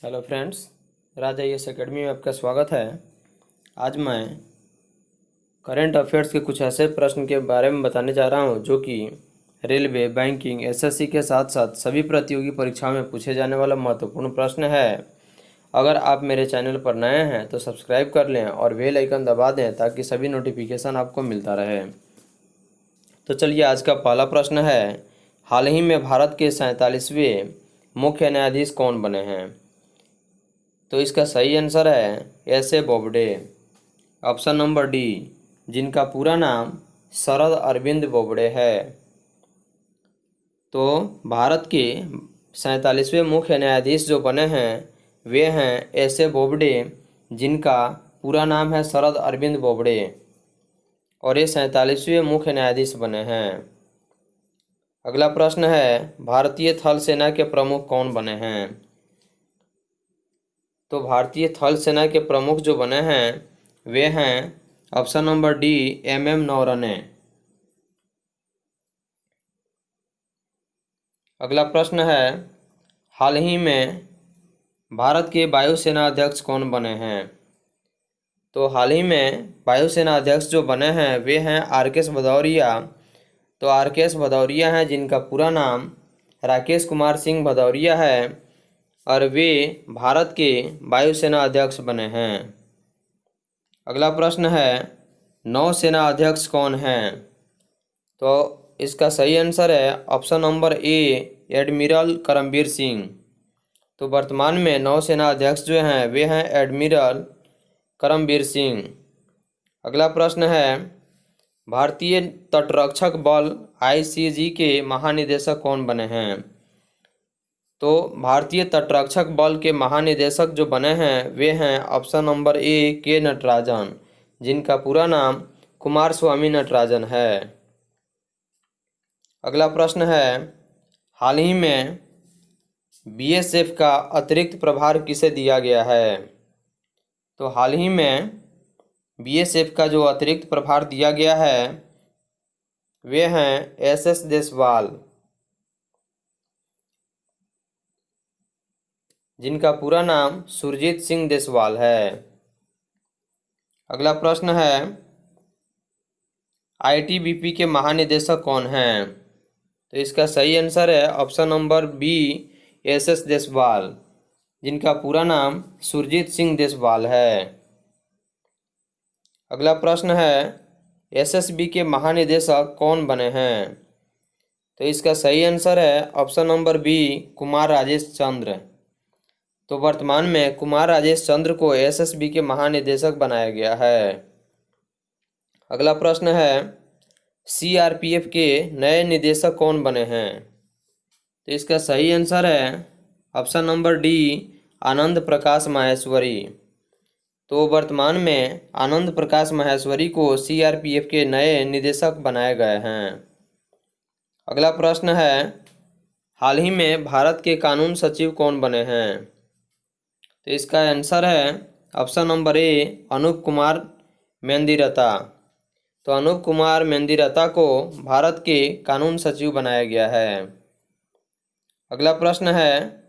Hello friends, राज IAS academy में आपका स्वागत है। आज मैं करंट अफेयर्स के कुछ ऐसे प्रश्न के बारे में बताने जा रहा हूं जो कि रेलवे, बैंकिंग, एसएससी के साथ साथ सभी प्रतियोगी परीक्षाओं में पूछे जाने वाला महत्वपूर्ण प्रश्न है। अगर आप मेरे चैनल पर नए हैं तो सब्सक्राइब कर लें और बेल आइकन दबा दें ताकि सभी नोटिफिकेशन आपको मिलता रहे। तो चलिए, आज का पहला प्रश्न है, हाल ही में भारत के 47वें मुख्य न्यायाधीश कौन बने हैं? तो इसका सही आंसर है एस.ए. बोबडे। ऑप्शन नंबर डी, जिनका पूरा नाम शरद अरविंद बोबडे है। तो भारत के 47वें मुख्य न्यायाधीश जो बने हैं वे हैं एस.ए. बोबडे, जिनका पूरा नाम है शरद अरविंद बोबडे, और ये 47वें मुख्य न्यायाधीश बने हैं। अगला प्रश्न है, भारतीय थल सेना के प्रमुख कौन बने हैं? तो भारतीय थल सेना के प्रमुख जो बने हैं वे हैं ऑप्शन नंबर डी, एम.एम. नौरने। अगला प्रश्न है, हाल ही में भारत के वायुसेना अध्यक्ष कौन बने हैं? तो हाल ही में वायुसेना अध्यक्ष जो बने हैं वे हैं आर.के.एस. भदौरिया। तो आर.के.एस. भदौरिया हैं, जिनका पूरा नाम राकेश कुमार सिंह भदौरिया है, और वे भारत के वायुसेना अध्यक्ष बने हैं। अगला प्रश्न है, नौसेना अध्यक्ष कौन हैं? तो इसका सही आंसर है ऑप्शन नंबर ए, एडमिरल करमबीर सिंह। तो वर्तमान में नौसेना अध्यक्ष जो हैं वे हैं एडमिरल करमबीर सिंह। अगला प्रश्न है, भारतीय तटरक्षक बल आईसीजी के महानिदेशक कौन बने हैं? तो भारतीय तटरक्षक बल के महानिदेशक जो बने हैं वे हैं ऑप्शन नंबर ए, के नटराजन, जिनका पूरा नाम कुमार स्वामी नटराजन है। अगला प्रश्न है, हाल ही में बीएसएफ का अतिरिक्त प्रभार किसे दिया गया है? तो हाल ही में बीएसएफ का जो अतिरिक्त प्रभार दिया गया है वे हैं एस.एस. देसवाल, जिनका पूरा नाम सुरजीत सिंह देसवाल है। अगला प्रश्न है, आईटीबीपी के महानिदेशक कौन हैं? तो इसका सही आंसर है option number B, S S. Deswal, जिनका पूरा नाम सुरजीत सिंह देसवाल है। अगला प्रश्न है, एसएसबी के महानिदेशक कौन बने हैं? तो इसका सही आंसर है option number B, Kumar Rajesh Chandra. तो वर्तमान में कुमार राजेश चंद्र को एसएसबी के महानिदेशक बनाया गया है। अगला प्रश्न है, सीआरपीएफ के नए निदेशक कौन बने हैं? तो इसका सही आंसर है option number D, Anand Prakash Maheshwari. तो वर्तमान में आनंद प्रकाश माहेश्वरी को सीआरपीएफ के नए निदेशक बनाए गए हैं। अगला प्रश्न है, हाल ही में भारत के कानून सचिव कौन बने हैं? तो इसका आंसर है option number A, Anoop Kumar Mendiratta. तो अनूप कुमार मेंदिरता को भारत के कानून सचिव बनाया गया है। अगला प्रश्न है,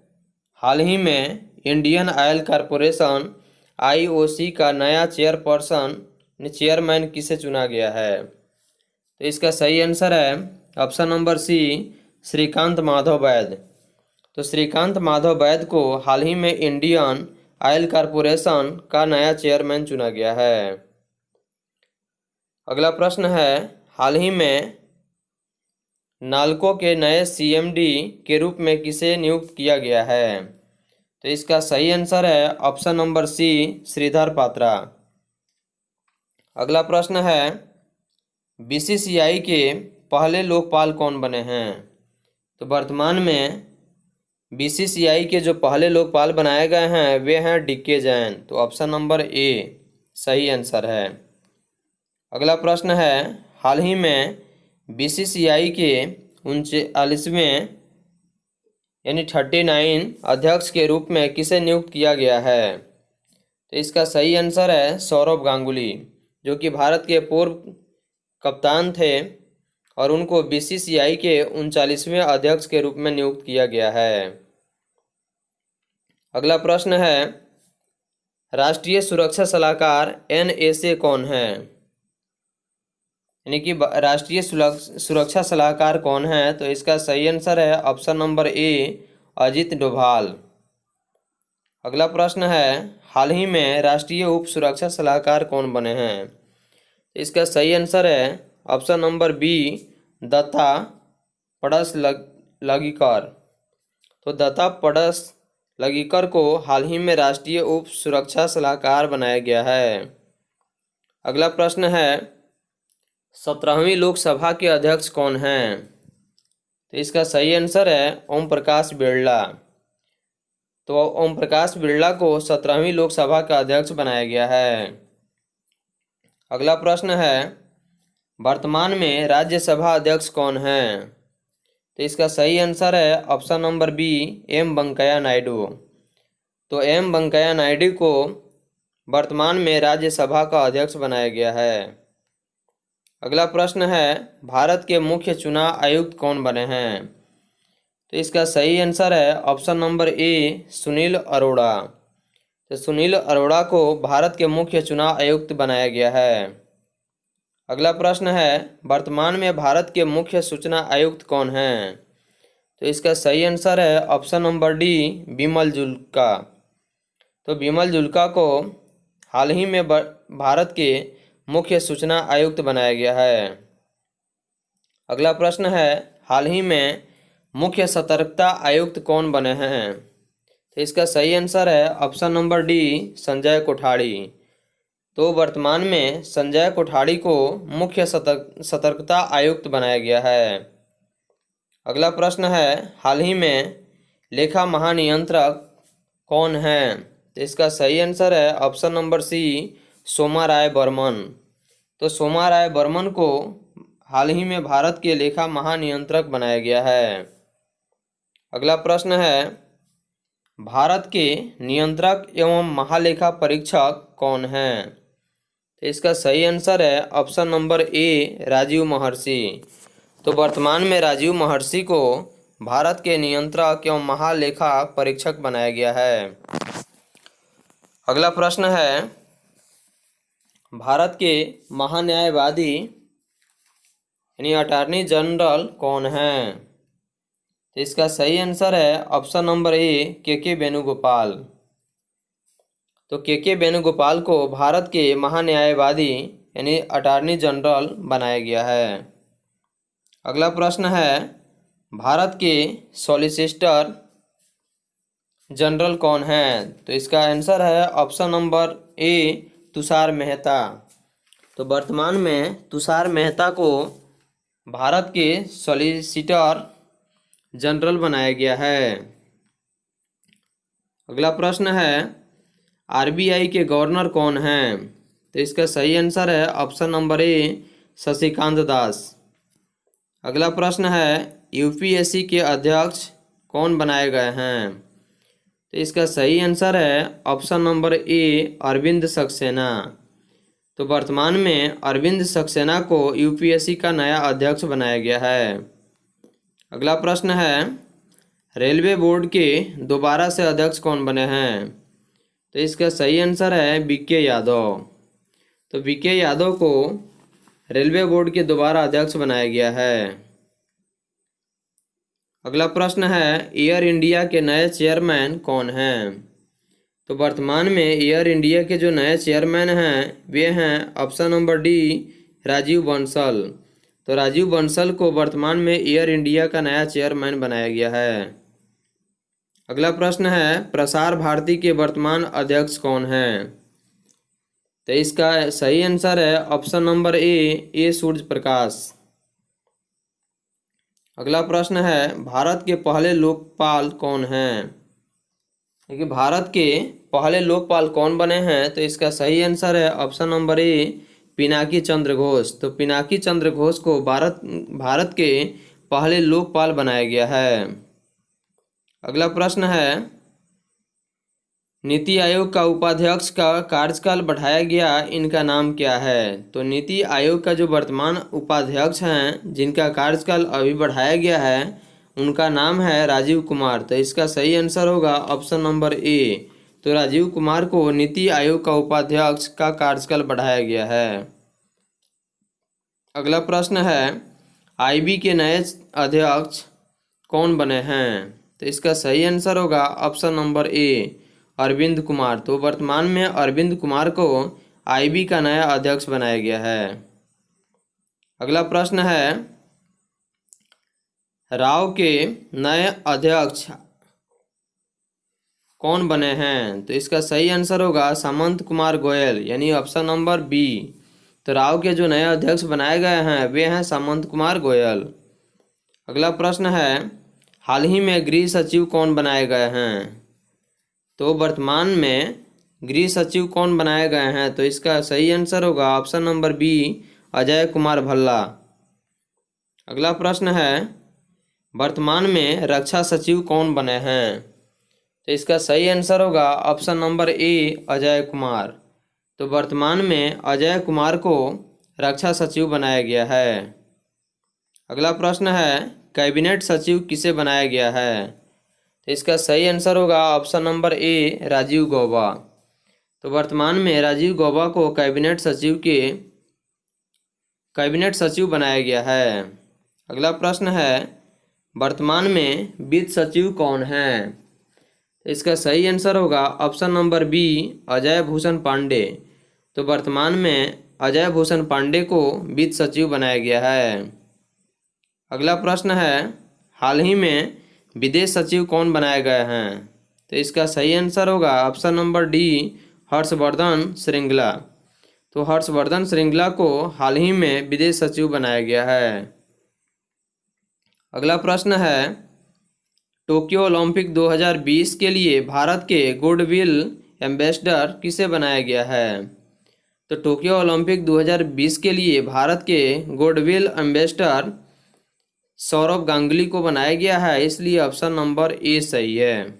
हाल ही में इंडियन ऑयल कॉरपोरेशन आईओसी का नया चेयरमैन किसे चुना गया है? तो इसका सही आंसर है option number C, Shrikant Madhav Vaid. तो श्रीकांत माधव वैद को हाल ही में इंडियन ऑयल कॉरपोरेशन का नया चेयरमैन चुना गया है। अगला प्रश्न है, हाल ही में नाल्को के नए सीएमडी के रूप में किसे नियुक्त किया गया है? तो इसका सही आंसर है option number C, Shridhar Patra. अगला प्रश्न है, बीसीसीआई के पहले लोकपाल कौन बने हैं? तो वर्तमान में बीसीसीआई के जो पहले लोकपाल बनाए गए हैं वे हैं डी.के. जैन। तो ऑप्शन नंबर ए सही आंसर है। अगला प्रश्न है, हाल ही में बीसीसीआई के 39वें यानी 39 अध्यक्ष के रूप में किसे नियुक्त किया गया है? तो इसका सही आंसर है सौरव गांगुली, जो कि भारत के पूर्व कप्तान थे, और उनको बीसीसीआई के 39वें अध्यक्ष के रूप में नियुक्त किया गया है। अगला प्रश्न है, राष्ट्रीय सुरक्षा सलाहकार NSA कौन है? यानी कि राष्ट्रीय सुरक्षा सलाहकार कौन है? तो इसका सही आंसर है ऑप्शन नंबर ए, अजित डोभाल। अगला प्रश्न है, हाल ही में राष्ट्रीय उप सुरक्षा सलाहकार कौन बने हैं? इसका सही आंसर है option number B, Datta Padsalgikar. तो दत्ता पडसलगीकर को हाल ही में राष्ट्रीय उप सुरक्षा सलाहकार बनाया गया है। अगला प्रश्न है, 17वीं लोकसभा के अध्यक्ष कौन हैं? तो इसका सही आंसर है ओम प्रकाश बिरला। तो ओम प्रकाश बिरला को 17वीं लोकसभा का अध्यक्ष बनाया गया है। अगला प्रश्न है, वर्तमान में राज्यसभा अध्यक्ष कौन हैं? तो इसका सही आंसर है option number B, M Venkaiah Naidu. तो एम वेंकैया नायडू को वर्तमान में राज्यसभा का अध्यक्ष बनाया गया है। अगला प्रश्न है, भारत के मुख्य चुनाव आयुक्त कौन बने हैं? तो इसका सही आंसर है ऑप्शन नंबर ए, सुनील अरोड़ा। तो सुनील अरोड़ा को भारत के मुख्य चुनाव आयुक्त बनाया गया है। अगला प्रश्न है, वर्तमान में भारत के मुख्य सूचना आयुक्त कौन हैं? तो इसका सही आंसर है option number D, Bimal Julka. तो बिमल जुल्का को हाल ही में भारत के मुख्य सूचना आयुक्त बनाया गया है। अगला प्रश्न है, हाल ही में मुख्य सतर्कता आयुक्त कौन बने हैं? तो इसका सही आंसर है option number D, Sanjay Kothari. तो वर्तमान में संजय कोठारी को मुख्य सतर्कता आयुक्त बनाया गया है। अगला प्रश्न है, हाल ही में लेखा महानियंत्रक कौन हैं? तो इसका सही आंसर है ऑप्शन नंबर सी, सोमा राय बर्मन। तो सोमा राय बर्मन को हाल ही में भारत के लेखा महानियंत्रक बनाया गया है। अगला प्रश्न है, भारत के नियंत्रक एवं महालेखा परीक्षक कौन हैं? तो इसका सही आंसर है ऑप्शन नंबर ए, राजीव महर्षि। तो वर्तमान में राजीव महर्षि को भारत के नियंत्रक एवं महालेखा परीक्षक बनाया गया है। अगला प्रश्न है, भारत के महान्यायवादी यानी अटॉर्नी जनरल कौन हैं? तो इसका सही आंसर है ऑप्शन नंबर ए, के वेणुगोपाल। तो के वेणुगोपाल को भारत के महान्यायवादी यानी अटॉर्नी जनरल बनाया गया है। अगला प्रश्न है, भारत के सॉलिसिटर जनरल कौन हैं? तो इसका आंसर है ऑप्शन नंबर ए, तुषार मेहता। तो वर्तमान में तुषार मेहता को भारत के सॉलिसिटर जनरल बनाया गया है। अगला प्रश्न है, RBI के गवर्नर कौन हैं? तो इसका सही आंसर है ऑप्शन नंबर ए, शशिकांत दास। अगला प्रश्न है, UPSC के अध्यक्ष कौन बनाए गए हैं? तो इसका सही आंसर है option number A, Arvind Saxena. तो वर्तमान में अरविंद सक्सेना को UPSC का नया अध्यक्ष बनाया गया है। अगला प्रश्न है, रेलवे बोर्ड के दोबारा से अध्यक्ष कौन बने हैं? तो इसका सही आंसर है BK यादव। तो BK यादव को रेलवे बोर्ड के दोबारा अध्यक्ष बनाया गया है। अगला प्रश्न है, एयर इंडिया के नए चेयरमैन कौन हैं? तो वर्तमान में एयर इंडिया के जो नए चेयरमैन हैं वे हैं option number D, Rajiv Bansal. तो राजीव बंसल को वर्तमान में एयर इंडिया का नया चेयरमैन बनाया गया है। अगला प्रश्न है, प्रसार भारती के वर्तमान अध्यक्ष कौन हैं? तो इसका सही आंसर है ऑप्शन नंबर ए, सूर्य प्रकाश। अगला प्रश्न है, भारत के पहले लोकपाल कौन हैं? देखिए भारत के पहले लोकपाल कौन बने हैं? तो इसका सही आंसर है ऑप्शन नंबर ए, पिनाकी चंद्र घोष। तो पिनाकी चंद्र घोष को भारत के पहले लोकपाल बनाया गया है। अगला प्रश्न है, नीति आयोग का उपाध्यक्ष का कार्यकाल बढ़ाया गया, इनका नाम क्या है? तो नीति आयोग का जो वर्तमान उपाध्यक्ष हैं जिनका कार्यकाल अभी बढ़ाया गया है उनका नाम है राजीव कुमार। तो इसका सही आंसर होगा ऑप्शन नंबर ए। तो राजीव कुमार को नीति आयोग का उपाध्यक्ष का कार्यकाल बढ़ाया गया है। अगला प्रश्न है आईबी के नए अध्यक्ष कौन बने हैं? तो इसका सही आंसर होगा option number A Arvind Kumar. तो वर्तमान में अरविंद कुमार को आईबी का नया अध्यक्ष बनाया गया है। अगला प्रश्न है राव के नए अध्यक्ष कौन बने हैं? तो इसका सही आंसर होगा सामंत कुमार गोयल, यानी ऑप्शन नंबर बी। तो राव के जो नए अध्यक्ष बनाए गए हैं वे हैं सामंत कुमार गोयल। अगला प्रश्न है हाल ही में गृह सचिव कौन बनाए गए हैं? तो वर्तमान में गृह सचिव कौन बनाए गए हैं? तो इसका सही आंसर होगा option number B Ajay Kumar Bhalla. अगला प्रश्न है वर्तमान में रक्षा सचिव कौन बने हैं? तो इसका सही आंसर होगा ऑप्शन नंबर ए अजय कुमार। तो वर्तमान में अजय कुमार को रक्षा सचिव बनाया गया है। अगला प्रश्न है कैबिनेट सचिव किसे बनाया गया है? तो इसका सही आंसर होगा option number A Rajiv Gauba. तो वर्तमान में राजीव गौबा को कैबिनेट सचिव बनाया गया है। अगला प्रश्न है वर्तमान में वित्त सचिव कौन है? इसका सही आंसर होगा option number B Ajay Bhushan Pandey. तो वर्तमान में अजय भूषण पांडे को वित्त सचिव बनाया गया है। अगला प्रश्न है हाल ही में विदेश सचिव कौन बनाए गए हैं? तो इसका सही आंसर होगा option number D Harshvardhan Shringla. तो हर्षवर्धन श्रृंगला को हाल ही में विदेश सचिव बनाया गया है। अगला प्रश्न है टोक्यो ओलंपिक 2020 के लिए भारत के गुडविल एम्बेसडर किसे बनाया गया है? तो टोक्यो ओलंपिक 2020 के लिए भारत के गुडविल एम्बेसडर सौरभ गांगुली को बनाया गया है, इसलिए ऑप्शन नंबर ए सही है।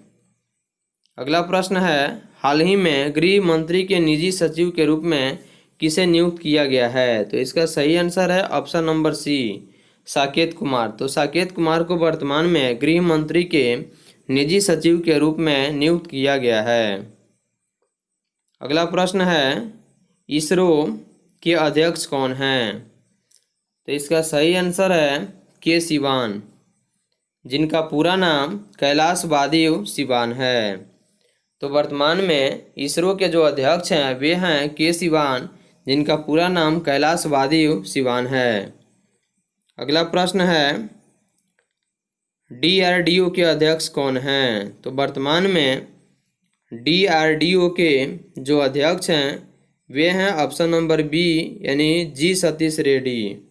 अगला प्रश्न है हाल ही में गृह मंत्री के निजी सचिव के रूप में किसे नियुक्त किया गया है? तो इसका सही आंसर है option number C Saket Kumar. तो साकेत कुमार को वर्तमान में गृह मंत्री के निजी सचिव के रूप में नियुक्त किया गया है। अगला प्रश्न है इसरो के अध्यक्ष कौन हैं? तो इसका सही आंसर है के सिवान, जिनका पूरा नाम कैलाश वादेव सिवान है। तो वर्तमान में इसरो के जो अध्यक्ष हैं वे हैं के सिवान, जिनका पूरा नाम कैलाश वादेव सिवान है। अगला प्रश्न है डीआरडीओ के अध्यक्ष कौन हैं? तो वर्तमान में डीआरडीओ के जो अध्यक्ष हैं वे हैं ऑप्शन नंबर बी यानी जी सतीश रेड्डी।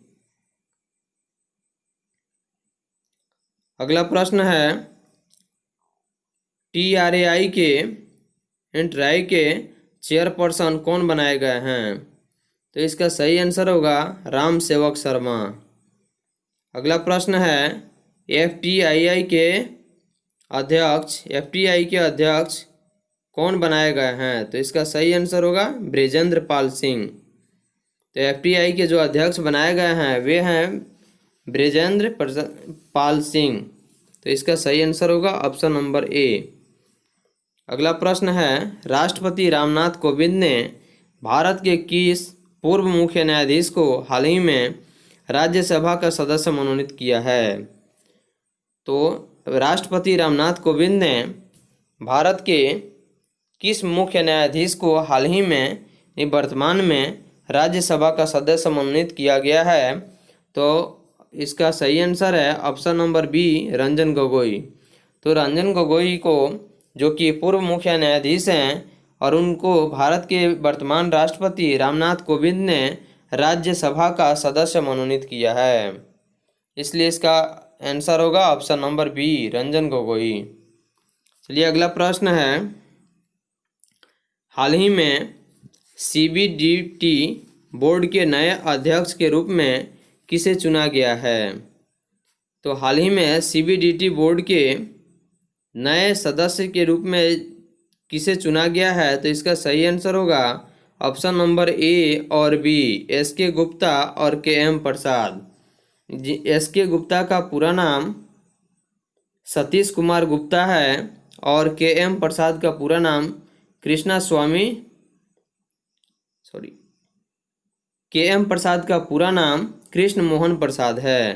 अगला प्रश्न है ट्राई के चेयरपर्सन कौन बनाए गए हैं? तो इसका सही आंसर होगा राम सेवक शर्मा। अगला प्रश्न है एफटीआई के अध्यक्ष कौन बनाए गए हैं? तो इसका सही आंसर होगा बृजेंद्र पाल सिंह। तो एफटीआई के जो अध्यक्ष बनाए गए हैं वे हैं बृजेंद्र पाल सिंह। तो इसका सही आंसर होगा ऑप्शन नंबर ए। अगला प्रश्न है राष्ट्रपति रामनाथ कोविंद ने भारत के किस पूर्व मुख्य न्यायाधीश को हाल ही में राज्यसभा का सदस्य मनोनीत किया है? तो राष्ट्रपति रामनाथ कोविंद ने भारत के किस मुख्य न्यायाधीश को हाल ही में वर्तमान में राज्यसभा का सदस्य मनोनीत किया गया है? तो इसका सही आंसर है option number B Ranjan Gogoi. तो रंजन गोगोई को जो कि पूर्व मुख्य न्यायाधीश हैं और उनको भारत के वर्तमान राष्ट्रपति रामनाथ कोविंद ने राज्यसभा का सदस्य मनोनीत किया है, इसलिए इसका आंसर होगा option number B Ranjan Gogoi. चलिए अगला प्रश्न है हाल ही में सीबीडीटी बोर्ड के नए अध्यक्ष के रूप में किसे चुना गया है? तो हाल ही में सीबीडीटी बोर्ड के नए सदस्य के रूप में किसे चुना गया है? तो इसका सही आंसर होगा ऑप्शन नंबर ए और बी एस के गुप्ता और के एम प्रसाद। एस के गुप्ता का पूरा नाम सतीश कुमार गुप्ता है और के.एम. प्रसाद का पूरा नाम के.एम. प्रसाद का पूरा नाम कृष्ण मोहन प्रसाद है।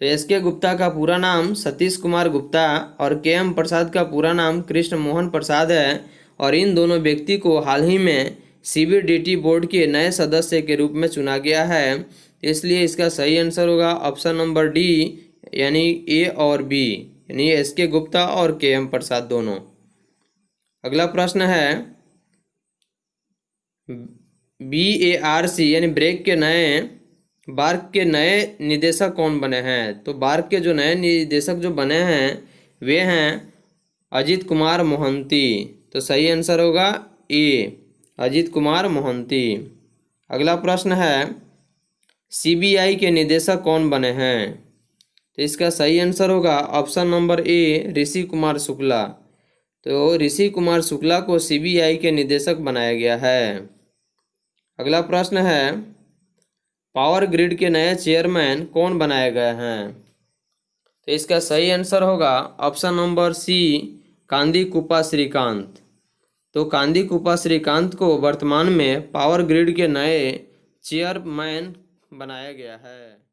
तो एस.के. गुप्ता का पूरा नाम सतीश कुमार गुप्ता और के.एम. प्रसाद का पूरा नाम कृष्ण मोहन प्रसाद है और इन दोनों व्यक्ति को हाल ही में सीबीडीटी बोर्ड के नए सदस्य के रूप में चुना गया है। इसलिए इसका सही आंसर होगा ऑप्शन नंबर डी, यानी ए और बी, यानी एस.के. गुप्ता और के.एम. प्रसाद दोनों। अगला प्रश्न है BARC यानी बार्क के नए निदेशक कौन बने हैं? तो बार्क के जो नए निदेशक जो बने हैं वे हैं अजीत कुमार मोहंती। तो सही आंसर होगा ए, अजीत कुमार मोहंती। अगला प्रश्न है CBI के निदेशक कौन बने हैं? तो इसका सही आंसर होगा ऑप्शन नंबर ए, ऋषि कुमार शुक्ला। तो ऋषि कुमार शुक्ला को CBI के निदेशक बनाया गया है। अगला प्रश्न है पावर ग्रिड के नए चेयरमैन कौन बनाए गए हैं? तो इसका सही आंसर होगा ऑप्शन नंबर सी, कांदी कुप्पा श्रीकांत। तो कांदी कुप्पा श्रीकांत को वर्तमान में पावर ग्रिड के नए चेयरमैन बनाया गया है।